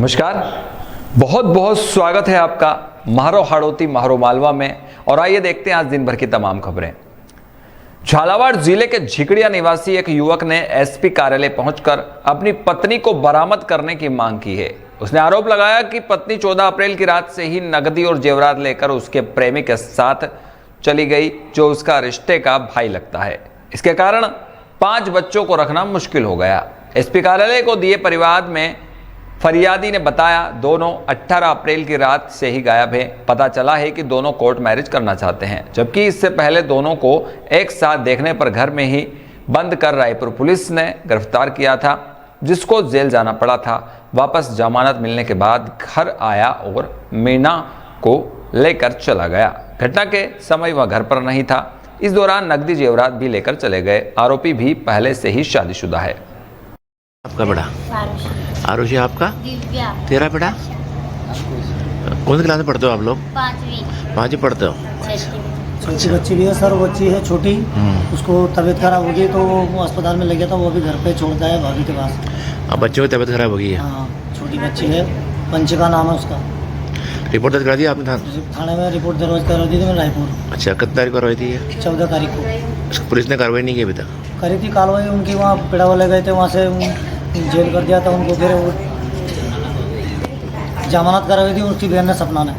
नमस्कार, बहुत बहुत स्वागत है आपका म्हारो हाड़ौती म्हारो मालवा में। और आइए देखते हैं आज दिन भर की तमाम खबरें। झालावाड़ जिले के झिकड़िया निवासी एक युवक ने एसपी कार्यालय पहुंचकर अपनी पत्नी को बरामद करने की मांग की है। उसने आरोप लगाया कि पत्नी 14 अप्रैल की रात से ही नकदी और जेवरात लेकर उसके प्रेमी के साथ चली गई, जो उसका रिश्ते का भाई लगता है। इसके कारण 5 बच्चों को रखना मुश्किल हो गया। एसपी कार्यालय को दिए परिवाद में फरियादी ने बताया, दोनों 18 अप्रैल की रात से ही गायब हैं। पता चला है कि दोनों कोर्ट मैरिज करना चाहते हैं, जबकि इससे पहले दोनों को एक साथ देखने पर घर में ही बंद कर रायपुर पुलिस ने गिरफ्तार किया था, जिसको जेल जाना पड़ा था। वापस जमानत मिलने के बाद घर आया और मीना को लेकर चला गया। घटना के समय वह घर पर नहीं था। इस दौरान नकदी जेवरात भी लेकर चले गए। आरोपी भी पहले से ही शादीशुदा है। आपका बेटा आरुषि, आपका दिव्या, तेरा बेटा कौन सी क्लास में पढ़ते हो आप लोग? 5वीं पढ़ते हो। छोटी बच्ची भी है सर, बच्ची है छोटी, उसको तबीयत खराब हो गई तो वो अस्पताल में ले गया था, वो अभी घर पे छोड़ता है भाभी के पास। अब बच्चों की तबीयत खराब हो गई है? हाँ, छोटी बच्ची है, पंचिका नाम है उसका। रिपोर्ट दर्ज करा दिया आपने थाने में? रिपोर्ट दर्ज करा दी थी मैं रायपुर। अच्छा, कितनी तारीख को करवाई थी ये? 14 तारीख को। पुलिस ने कार्रवाई नहीं की अभी तक? करी थी कार्रवाई उनकी, वहाँ पेड़ा वाले गए थे, वहाँ से जेल कर दिया था उनको, फिर वो जमानत कराई थी उसकी बहन ने, सपना ने।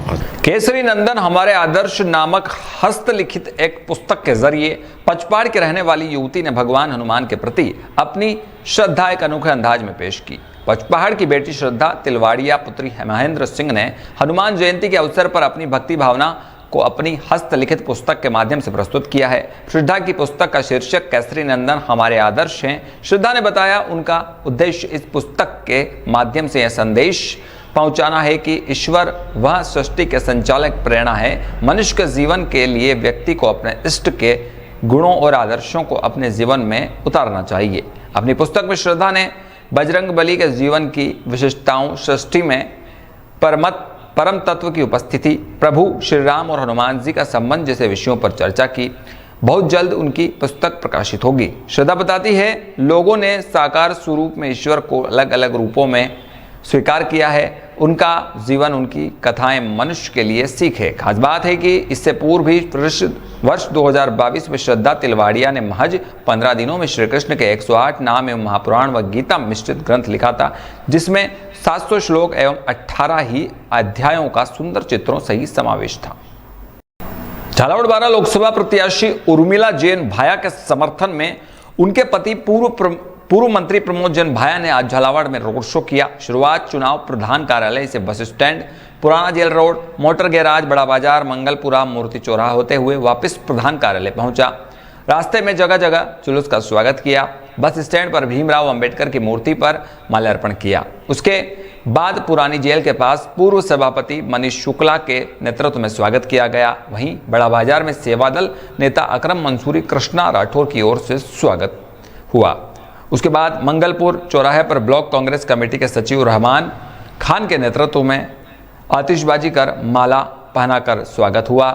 केसरी नंदन हमारे आदर्श नामक हस्तलिखित एक पुस्तक के जरिए पचपाड़ के रहने वाली युवती ने भगवान हनुमान के प्रति अपनी श्रद्धा एक अनोखे अंदाज में पेश की। पचपहाड़ की बेटी श्रद्धा तिलवाड़िया पुत्री महेंद्र सिंह ने हनुमान जयंती के अवसर पर अपनी भक्ति भावना को अपनी हस्तलिखित पुस्तक के माध्यम से प्रस्तुत किया है। श्रद्धा की पुस्तक का शीर्षक केसरी नंदन हमारे आदर्श हैं। श्रद्धा ने बताया, उनका उद्देश्य इस पुस्तक के माध्यम से यह संदेश पहुंचाना है कि ईश्वर वह सृष्टि के संचालक प्रेरणा है। मनुष्य के जीवन के लिए व्यक्ति को अपने इष्ट के गुणों और आदर्शों को अपने जीवन में उतारना चाहिए। अपनी पुस्तक में श्रद्धा ने बजरंगबली के जीवन की विशिष्टताओं, सृष्टि में परम तत्व की उपस्थिति, प्रभु श्री राम और हनुमान जी का संबंध जैसे विषयों पर चर्चा की। बहुत जल्द उनकी पुस्तक प्रकाशित होगी। श्रद्धा बताती है, लोगों ने साकार स्वरूप में ईश्वर को अलग अलग रूपों में स्वीकार किया है। उनका जीवन, उनकी कथाएं मनुष्य के लिए सीख है। खास बात है कि इससे पूर्व भी वर्ष 2022 में श्रद्धा तिलवाड़िया ने महज 15 दिनों में श्री कृष्ण के 108 नाम एवं महापुराण व गीता मिश्रित ग्रंथ लिखा था, जिसमें 700 श्लोक एवं 18 ही अध्यायों का सुंदर चित्रों सहित समावेश था। झालावाड़ 12 लोकसभा प्रत्याशी उर्मिला जैन भाया के समर्थन में उनके पति पूर्व मंत्री प्रमोद जैन भाया ने आज झालावाड़ में रोड शो किया। शुरुआत चुनाव प्रधान कार्यालय से बस स्टैंड, पुराना जेल रोड, मोटर गैराज, बड़ा बाजार, मंगलपुरा, मूर्ति चौराहा होते हुए वापस प्रधान कार्यालय पहुंचा। रास्ते में जगह जगह जुलूस का स्वागत किया। बस स्टैंड पर भीमराव अंबेडकर की मूर्ति पर माल्यार्पण किया। उसके बाद पुरानी जेल के पास पूर्व सभापति मनीष शुक्ला के नेतृत्व में स्वागत किया गया। वहीं बड़ा बाजार में सेवादल नेता अकरम मंसूरी कृष्णा राठौर की ओर से स्वागत हुआ। उसके बाद मंगलपुर चौराहे पर ब्लॉक कांग्रेस कमेटी के सचिव रहमान खान के नेतृत्व में आतिशबाजी कर माला पहनाकर स्वागत हुआ।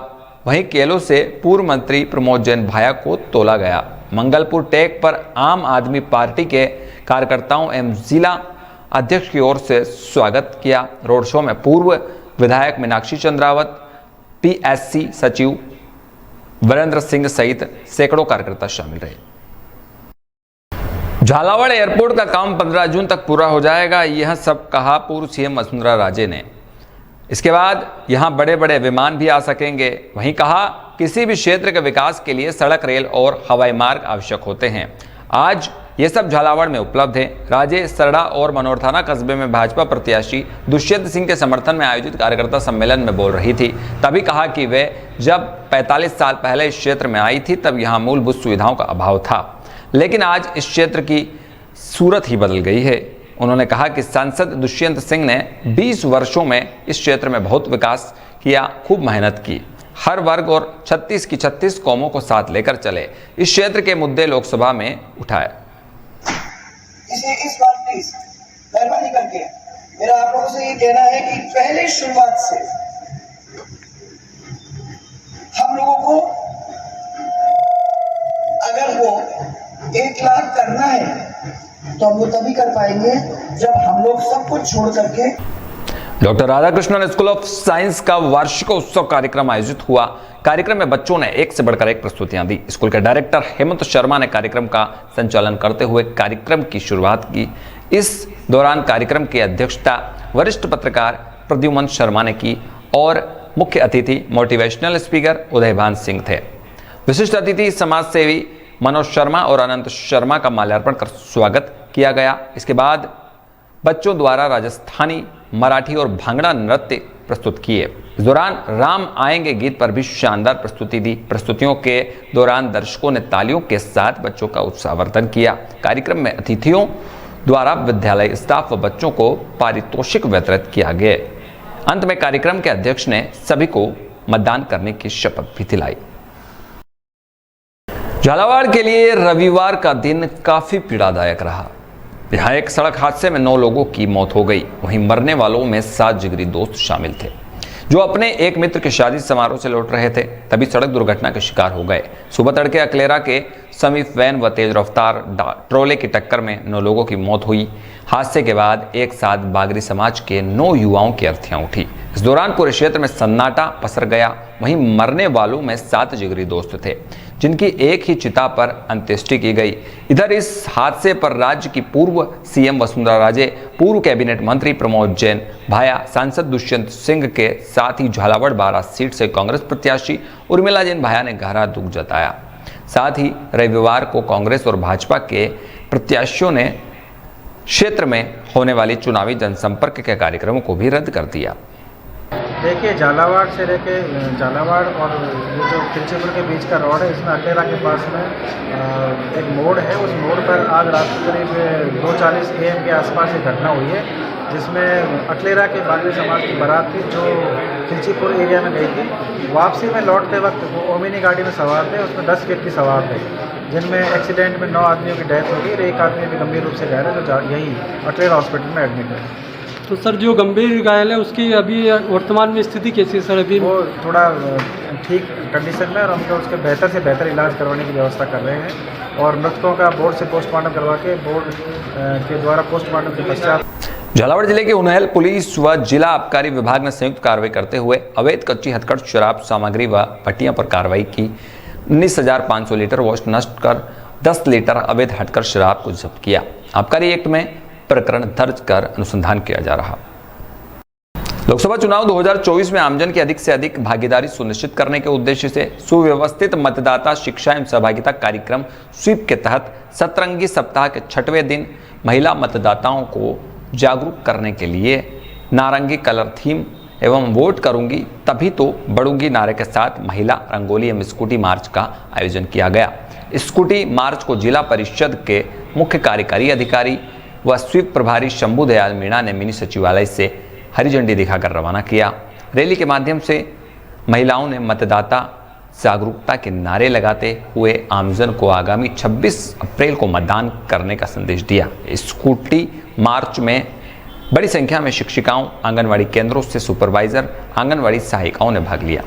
वहीं केलों से पूर्व मंत्री प्रमोद जैन भाया को तोला गया। मंगलपुर टेक पर आम आदमी पार्टी के कार्यकर्ताओं एवं जिला अध्यक्ष की ओर से स्वागत किया। रोड शो में पूर्व विधायक मीनाक्षी चंद्रावत, पीएससी सचिव वीरेंद्र सिंह सहित सैकड़ों कार्यकर्ता शामिल रहे। झालावाड़ एयरपोर्ट का काम 15 जून तक पूरा हो जाएगा, यह सब कहा पूर्व सीएम वसुंधरा राजे ने। इसके बाद यहां बड़े बड़े विमान भी आ सकेंगे। वहीं कहा, किसी भी क्षेत्र के विकास के लिए सड़क, रेल और हवाई मार्ग आवश्यक होते हैं। आज ये सब झालावाड़ में उपलब्ध है। राजे सरड़ा और मनोरथाना कस्बे में भाजपा प्रत्याशी दुष्यंत सिंह के समर्थन में आयोजित कार्यकर्ता सम्मेलन में बोल रही थी। तभी कहा कि वे जब 45 साल पहले इस क्षेत्र में आई थी, तब यहाँ मूलभूत सुविधाओं का अभाव था, लेकिन आज इस क्षेत्र की सूरत ही बदल गई है। उन्होंने कहा कि सांसद दुष्यंत सिंह ने 20 वर्षों में इस क्षेत्र में बहुत विकास किया, खूब मेहनत की, हर वर्ग और 36 की 36 कौमों को साथ लेकर चले, इस क्षेत्र के मुद्दे लोकसभा में उठाए। इस बार प्लीज मेहरबानी करके मेरा आप लोगों से ये कहना है कि पहले शुरुआत से हम लोगों को अगर वो 1 लाख करना है तो हम वो तभी कर पाएंगे जब हम लोग सब कुछ छोड़ करके doctor Radhakrishnan school of science का वार्षिकोत्सव कार्यक्रम आयोजित हुआ। कार्यक्रम में बच्चों ने एक से बढ़कर एक प्रस्तुतियां दी। स्कूल के डायरेक्टर हेमंत शर्मा ने कार्यक्रम का संचालन करते हुए कार्यक्रम की शुरुआत की। इस दौरान कार्यक्रम की अध्यक्षता वरिष्ठ पत्रकार प्रद्युमन शर्मा ने की और मुख्य अतिथि मोटिवेशनल स्पीकर उदयभान सिंह थे। विशिष्ट अतिथि समाज सेवी मनोज शर्मा और अनंत शर्मा का माल्यार्पण कर स्वागत किया गया। इसके बाद बच्चों द्वारा राजस्थानी, मराठी और भांगड़ा नृत्य प्रस्तुत किए। इस दौरान राम आएंगे गीत पर भी शानदार प्रस्तुति दी। प्रस्तुतियों के दौरान दर्शकों ने तालियों के साथ बच्चों का उत्साहवर्धन किया। कार्यक्रम में अतिथियों द्वारा विद्यालय स्टाफ व बच्चों को पारितोषिक वितरित किया गया। अंत में कार्यक्रम के अध्यक्ष ने सभी को मतदान करने की शपथ भी दिलाई। झालावाड़ के लिए रविवार का दिन काफी पीड़ादायक रहा। यहाँ एक सड़क हादसे में 9 लोगों की मौत हो गई। वहीं मरने वालों में 7 जिगरी दोस्त शामिल थे जो अपने एक मित्र के शादी समारोह से लौट रहे थे, तभी सड़क दुर्घटना के शिकार हो गए। सुबह तड़के अकलेरा के समीप वैन व तेज रफ्तार ट्रोले की टक्कर में 9 लोगों की मौत हुई। हादसे के बाद एक साथ बागरी समाज के 9 युवाओं की अर्थियां उठी। इस दौरान पूरे क्षेत्र में सन्नाटा पसर गया। वहीं मरने वालों में 7 जिगरी दोस्त थे जिनकी एक ही चिता पर अंत्येष्टि की गई। इधर इस हादसे पर राज्य की पूर्व सीएम वसुंधरा राजे, पूर्व कैबिनेट मंत्री प्रमोद जैन, भाया सांसद दुष्यंत सिंह के साथ ही झालावाड़ बारां सीट से कांग्रेस प्रत्याशी उर्मिला जैन भाया ने गहरा दुख जताया। साथ ही रविवार को कांग्रेस और भाजपा के प्रत्याशियों ने क्षेत्र में होने वाली चुनावी जनसंपर्क के कार्यक्रमों को भी रद्द कर दिया। देखिए, झालावाड़ से लेके झालावाड़ और ये जो खिलचीपुर के बीच का रोड है, इसमें अकलेरा के पास में एक मोड़ है। उस मोड़ पर आज रात करीब 2:40 AM के आसपास ये घटना हुई है, जिसमें अकलेरा के बागरी समाज की बारात थी जो खिलचीपुर एरिया में गई थी। वापसी में लौटते वक्त वो ओमिनी गाड़ी में सवार थे, उसमें 10 व्यक्ति सवार थे, जिनमें एक्सीडेंट में 9 आदमियों की डेथ हो गई और एक आदमी भी गंभीर रूप से घायल है जो यही अकलेरा हॉस्पिटल में एडमिट है। तो सर, जो गंभीर घायल है उसकी अभी वर्तमान में स्थिति कैसी है सर? अभी वो थोड़ा ठीक कंडीशन में और हम तो उसके बेहतर से बेहतर इलाज करवाने की व्यवस्था कर रहे हैं और मृतकों का बोर्ड से पोस्टमार्टम करवा के बोर्ड के द्वारा पोस्टमार्टम के पश्चात। झालावाड़ जिले के उन्हेल पुलिस व जिला आबकारी विभाग ने संयुक्त कार्रवाई करते हुए अवैध कच्ची हथकढ़ शराब सामग्री व भट्टियां पर कार्रवाई की। 19,500 लीटर वोस्ट नष्ट कर 10 लीटर अवैध हथकढ़ शराब को जब्त किया। आबकारी एक्ट में प्रकरण दर्ज कर अनुसंधान किया जा रहा। लोकसभा चुनाव 2024 में आमजन की अधिक से अधिक भागीदारी सुनिश्चित करने के उद्देश्य से सुव्यवस्थित मतदाता शिक्षा एवं सहभागिता कार्यक्रम स्वीप के तहत सतरंगी सप्ताह के 6वें दिन महिला मतदाताओं को जागरूक करने के लिए नारंगी कलर थीम एवं वोट करूंगी तभी तो बढ़ूंगी नारे के साथ महिला रंगोली एवं स्कूटी मार्च का आयोजन किया गया। स्कूटी मार्च को जिला परिषद के मुख्य कार्यकारी अधिकारी व स्वीप प्रभारी शंभू दयाल मीणा ने मिनी सचिवालय से हरी झंडी दिखाकर रवाना किया। रैली के माध्यम से महिलाओं ने मतदाता जागरूकता के नारे लगाते हुए आमजन को आगामी 26 अप्रैल को मतदान करने का संदेश दिया। स्कूटी मार्च में बड़ी संख्या में शिक्षिकाओं, आंगनवाड़ी केंद्रों से सुपरवाइजर, आंगनवाड़ी सहायिकाओं ने भाग लिया।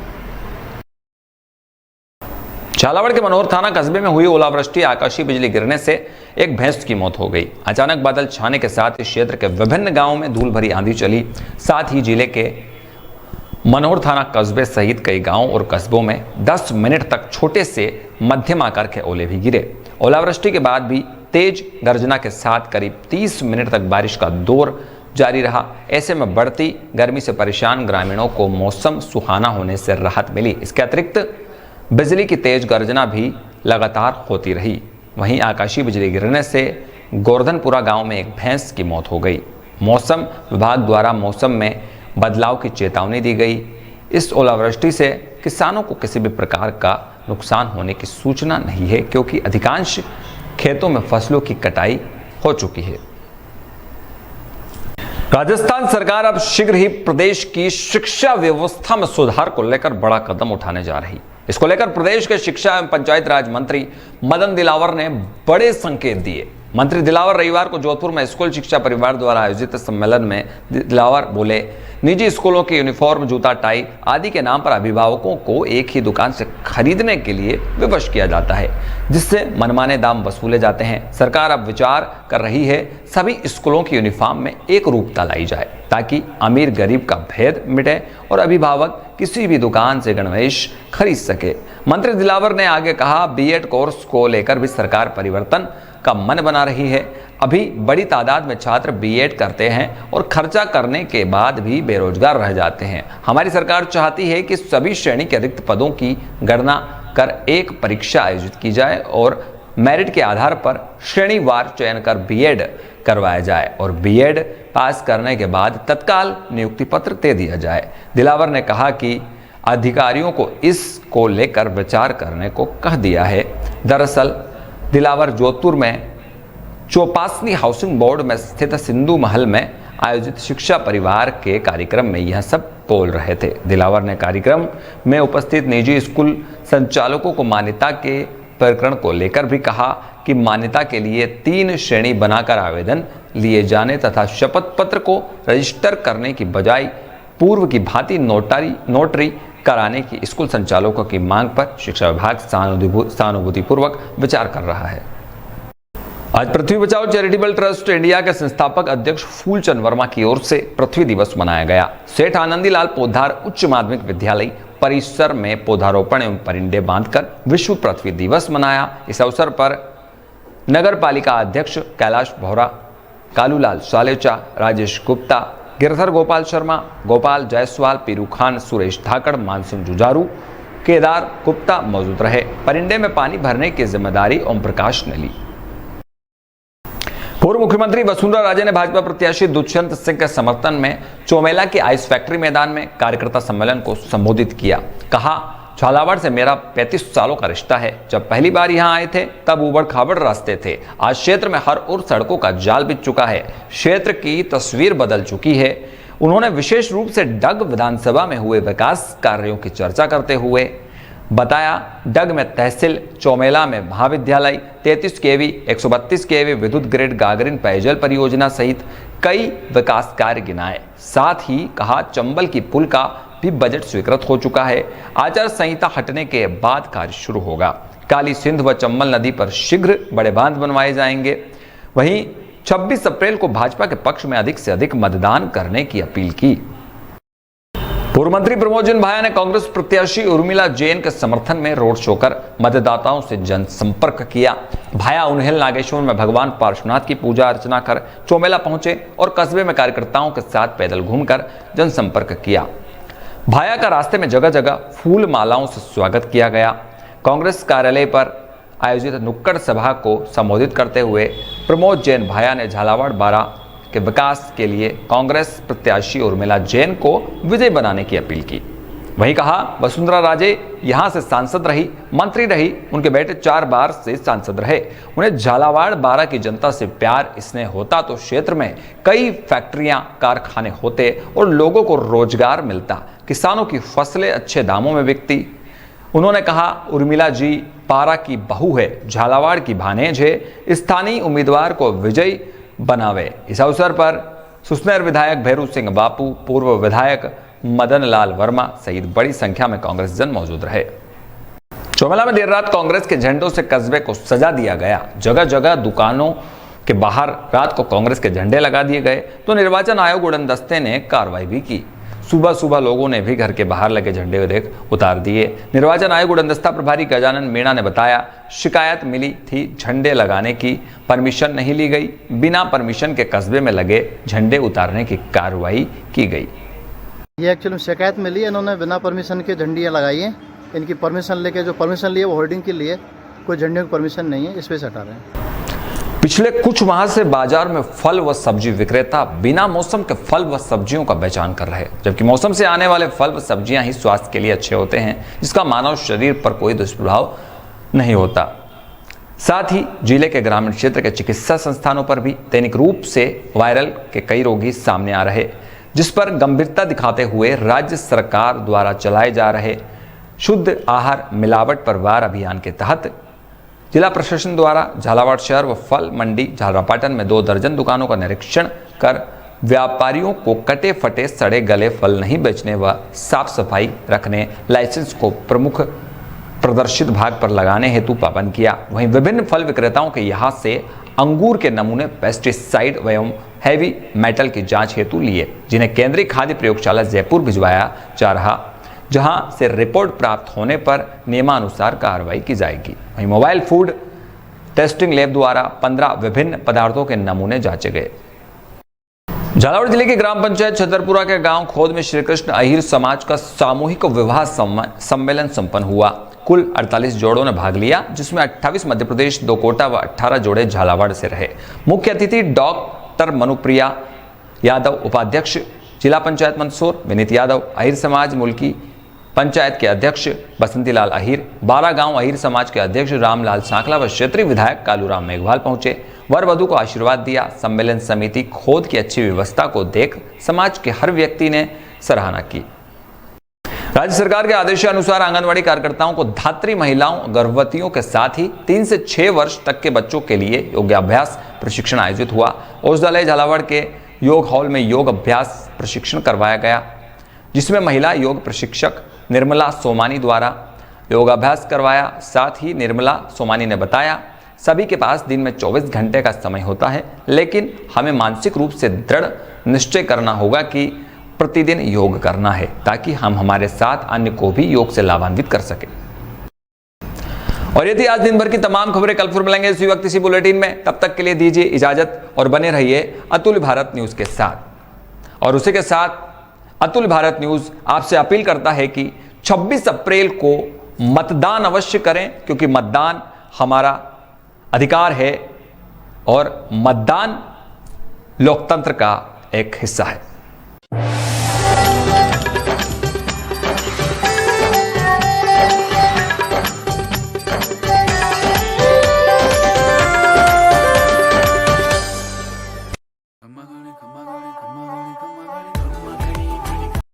झालावाड़ के मनोहर थाना कस्बे में हुई ओलावृष्टि, आकाशीय बिजली गिरने से एक भैंस की मौत हो गई। अचानक बादल छाने के साथ इस क्षेत्र के विभिन्न गांवों में धूल भरी आंधी चली। साथ ही जिले के मनोहर थाना कस्बे सहित कई गांवों और कस्बों में 10 मिनट तक छोटे से मध्यम आकार के ओले भी गिरे। ओलावृष्टि के बाद भी तेज गर्जना के साथ करीब 30 मिनट तक बारिश का दौर जारी रहा। ऐसे में बढ़ती गर्मी से परेशान ग्रामीणों को मौसम सुहाना होने से राहत मिली। इसके अतिरिक्त बिजली की तेज गर्जना भी लगातार होती रही। वहीं आकाशीय बिजली गिरने से गोवर्धनपुरा गांव में एक भैंस की मौत हो गई। मौसम विभाग द्वारा मौसम में बदलाव की चेतावनी दी गई। इस ओलावृष्टि से किसानों को किसी भी प्रकार का नुकसान होने की सूचना नहीं है, क्योंकि अधिकांश खेतों में फसलों की कटाई हो चुकी है। राजस्थान सरकार अब शीघ्र ही प्रदेश की शिक्षा व्यवस्था में सुधार को लेकर बड़ा कदम उठाने जा रही। इसको लेकर प्रदेश के शिक्षा एवं पंचायत राज मंत्री मदन दिलावर ने बड़े संकेत दिए। मंत्री दिलावर रविवार को जोधपुर में स्कूल शिक्षा परिवार द्वारा आयोजित सम्मेलन में दिलावर बोले, निजी स्कूलों के यूनिफॉर्म, जूता, टाई आदि के नाम पर अभिभावकों को एक ही दुकान से खरीदने के लिए विवश किया जाता है, जिससे मनमाने दाम वसूले जाते हैं। सरकार अब विचार कर रही है सभी स्कूलों की यूनिफॉर्म में एक रूपता लाई जाए, ताकि अमीर गरीब का भेद मिटे और अभिभावक किसी भी दुकान से गणवेश खरीद सके। मंत्री दिलावर ने आगे कहा, बीएड कोर्स को लेकर भी सरकार परिवर्तन का मन बना रही है। अभी बड़ी तादाद में छात्र बीएड करते हैं और खर्चा करने के बाद भी बेरोजगार रह जाते हैं। हमारी सरकार चाहती है कि सभी श्रेणी के रिक्त पदों की गणना कर एक परीक्षा आयोजित की जाए और मेरिट के आधार पर श्रेणीवार चयन कर बीएड करवाया जाए और बीएड पास करने के बाद तत्काल नियुक्ति पत्र दे दिया जाए। दिलावर ने कहा कि अधिकारियों को इसको लेकर विचार करने को कह दिया है। दरअसल दिलावर जोधपुर में चौपासनी हाउसिंग बोर्ड में स्थित सिंधु महल में आयोजित शिक्षा परिवार के कार्यक्रम में यह सब बोल रहे थे। दिलावर ने कार्यक्रम में उपस्थित निजी स्कूल संचालकों को मान्यता के प्रकरण को लेकर भी कहा कि मान्यता के लिए 3 श्रेणी बनाकर आवेदन लिए जाने तथा शपथ पत्र को रजिस्टर करने की बजाय पूर्व की भांति नोटरी कराने की स्कूल संचालकों की मांग पर शिक्षा विभाग सहानुभूतिपूर्वक विचार कर रहा है। आज पृथ्वी बचाओ चैरिटेबल ट्रस्ट इंडिया के संस्थापक अध्यक्ष फूलचंद वर्मा की ओर से पृथ्वी दिवस मनाया गया। सेठ आनंदीलाल पोद्दार उच्च माध्यमिक विद्यालय परिसर में पौधारोपण एवं परिंदे बांधकर विश्व पृथ्वी दिवस मनाया। इस अवसर पर नगर पालिका अध्यक्ष कैलाश भौरा, कालूलाल सालेचा, राजेश गुप्ता, गिरधर गोपाल शर्मा, गोपाल जायसवाल, पीरू खान, सुरेश धाकड़, मानसिंह जुजारू, केदार गुप्ता मौजूद रहे। परिंदे में पानी भरने की जिम्मेदारी ओम प्रकाश ने ली। पूर्व मुख्यमंत्री वसुंधरा राजे ने भाजपा प्रत्याशी दुष्यंत सिंह के समर्थन में चौमेला के आइस फैक्ट्री मैदान में कार्यकर्ता सम्मेलन को संबोधित किया। कहा, झालावाड़ से मेरा 35 सालों का रिश्ता है। जब पहली बार यहां आए थे तब उबड़ खाबड़ रास्ते थे। आज क्षेत्र में हर ओर सड़कों का जाल बिछ चुका है। क्षेत्र की तस्वीर बदल चुकी है। उन्होंने विशेष रूप से डग विधानसभा में हुए विकास कार्यों की चर्चा करते हुए बताया, डग में तहसील, चौमेला में महाविद्यालय, 33 केवी, 132 केवी विद्युत ग्रिड, गागरिन पेयजल परियोजना सहित कई विकास कार्य गिनाए। साथ ही कहा, चंबल की पुल का भी बजट स्वीकृत हो चुका है। आचार संहिता हटने के बाद कार्य शुरू होगा। काली सिंध व चंबल नदी पर शीघ्र बड़े बांध बनवाए जाएंगे। वहीं 26 अप्रैल को भाजपा के पक्ष में अधिक से अधिक मतदान करने की अपील की। पूर्व मंत्री प्रमोद जैन भाया ने कांग्रेस प्रत्याशी उर्मिला जैन के समर्थन में रोड शो कर मतदाताओं से जनसंपर्क किया। भाया उन्हेल नागेश्वर में भगवान पार्श्वनाथ की पूजा अर्चना कर चौमेला पहुंचे और कस्बे में कार्यकर्ताओं के साथ पैदल घूमकर जनसंपर्क किया। भाया का रास्ते में जगह जगह फूल मालाओं से स्वागत किया गया। कांग्रेस कार्यालय पर आयोजित नुक्कड़ सभा को संबोधित करते हुए प्रमोद जैन भाया ने झालावाड़ बारा के विकास के लिए कांग्रेस प्रत्याशी उर्मिला जैन को विजय बनाने की अपील की। वहीं कहा, वसुंधरा राजे यहां से सांसद रही, मंत्री रही, उनके बेटे 4 बार से सांसद रहे। उन्हें झालावाड़ बारा की जनता से प्यार स्नेह होता तो क्षेत्र में कई फैक्ट्रियां, कारखाने होते और लोगों को रोजगार मिलता, किसानों की फसलें अच्छे दामों में बिकती। उन्होंने कहा, उर्मिला जी पारा की बहू है, झालावाड़ की भानेज है, स्थानीय उम्मीदवार को विजयी बनावे। इस अवसर पर सुसनेर विधायक भैरू सिंह बापू, पूर्व विधायक मदन लाल वर्मा सहित बड़ी संख्या में कांग्रेस जन मौजूद रहे। चौमेला में देर रात कांग्रेस के झंडों से कस्बे को सजा दिया गया। जगह जगह दुकानों के बाहर रात को कांग्रेस के झंडे लगा दिए गए तो निर्वाचन आयोग उड़नदस्ते ने कार्रवाई भी की। सुबह सुबह लोगों ने भी घर के बाहर लगे झंडे उतार दिए। निर्वाचन आयोग उड़नदस्ता प्रभारी गजानन मीणा ने बताया, शिकायत मिली थी झंडे लगाने की, परमिशन नहीं ली गई। बिना परमिशन के कस्बे में लगे झंडे उतारने की कार्रवाई की गई। ये एक्चुअली शिकायत मिली, इन्होंने बिना परमिशन के झंडियाँ लगाई हैं। इनकी परमिशन लेके जो परमिशन लिए वो होर्डिंग के लिए, कोई झंडियों की परमिशन नहीं है, इस वजह से हटा रहे हैं। पिछले कुछ माह से बाजार में फल व सब्जी विक्रेता बिना मौसम के फल व सब्जियों का बेचान कर रहे हैं, जबकि मौसम से आने वाले फल व सब्जियां ही स्वास्थ्य के लिए अच्छे होते हैं, जिसका मानव शरीर पर कोई दुष्प्रभाव नहीं होता। साथ ही जिले के ग्रामीण क्षेत्र के चिकित्सा संस्थानों पर भी दैनिक रूप से वायरल के कई रोगी सामने आ रहे, जिस पर गंभीरता दिखाते हुए राज्य सरकार द्वारा चलाए जा रहे शुद्ध आहार मिलावट पर वार अभियान के तहत जिला प्रशासन द्वारा झालावाड़ शहर व फल मंडी झालरापाटन में 2 दर्जन दुकानों का निरीक्षण कर व्यापारियों को कटे फटे सड़े गले फल नहीं बेचने व साफ सफाई रखने लाइसेंस को प्रमुख प्रदर्शित भाग पर लगाने हेतु पाबंद किया। वहीं विभिन्न फल विक्रेताओं के यहाँ से अंगूर के नमूने पेस्टिसाइड एवं हैवी मेटल की जांच हेतु लिए, जिन्हें केंद्रीय खाद्य प्रयोगशाला जयपुर भिजवाया जा रहा, जहां से रिपोर्ट प्राप्त होने पर नियमानुसार कार्रवाई की जाएगी। वहीं मोबाइल फूड टेस्टिंग लैब द्वारा 15 विभिन्न पदार्थों के नमूने जांचे गए। झालावाड़ जिले की ग्राम पंचायत छतरपुरा के गांव खोद में श्री कृष्ण अहीर समाज का सामूहिक विवाह सम्मेलन संपन्न हुआ। कुल 48 जोड़ों ने भाग लिया, जिसमें 28 मध्य प्रदेश, 2 कोटा व 18 जोड़े झालावाड़ से रहे। मुख्य अतिथि डॉक्टर मनुप्रिया यादव, उपाध्यक्ष जिला पंचायत मंदसौर विनीत यादव, अहीर समाज मुल्की पंचायत के अध्यक्ष बसंतीलाल अहीर, 12 गांव अहीर समाज के अध्यक्ष रामलाल सांकला व क्षेत्रीय विधायक कालूराम मेघवाल पहुंचे। वर वधु को आशीर्वाद दिया। सम्मेलन समिति खोद की अच्छी व्यवस्था को देख समाज के हर व्यक्ति ने सराहना की। राज्य सरकार के आदेशानुसार आंगनवाड़ी कार्यकर्ताओं को धात्री महिलाओं, गर्भवतियों के साथ ही 3 से 6 वर्ष तक के बच्चों के लिए योगाभ्यास प्रशिक्षण आयोजित हुआ। औषधालय झालावाड़ के योग हॉल में योग अभ्यास प्रशिक्षण करवाया गया, जिसमें महिला योग प्रशिक्षक निर्मला सोमानी द्वारा योगाभ्यास करवाया। साथ ही निर्मला सोमानी ने बताया, सभी के पास दिन में 24 घंटे का समय होता है, लेकिन हमें मानसिक रूप से दृढ़ निश्चय करना होगा कि प्रतिदिन योग करना है, ताकि हम हमारे साथ अन्य को भी योग से लाभान्वित कर सके। और यदि आज दिन भर की तमाम खबरें, कल फिर मिलेंगे इसी वक्त इसी बुलेटिन में। तब तक के लिए दीजिए इजाजत और बने रहिए अतुल भारत न्यूज के साथ। और उसी के साथ अतुल भारत न्यूज आपसे अपील करता है कि 26 अप्रैल को मतदान अवश्य करें, क्योंकि मतदान हमारा अधिकार है और मतदान लोकतंत्र का एक हिस्सा है।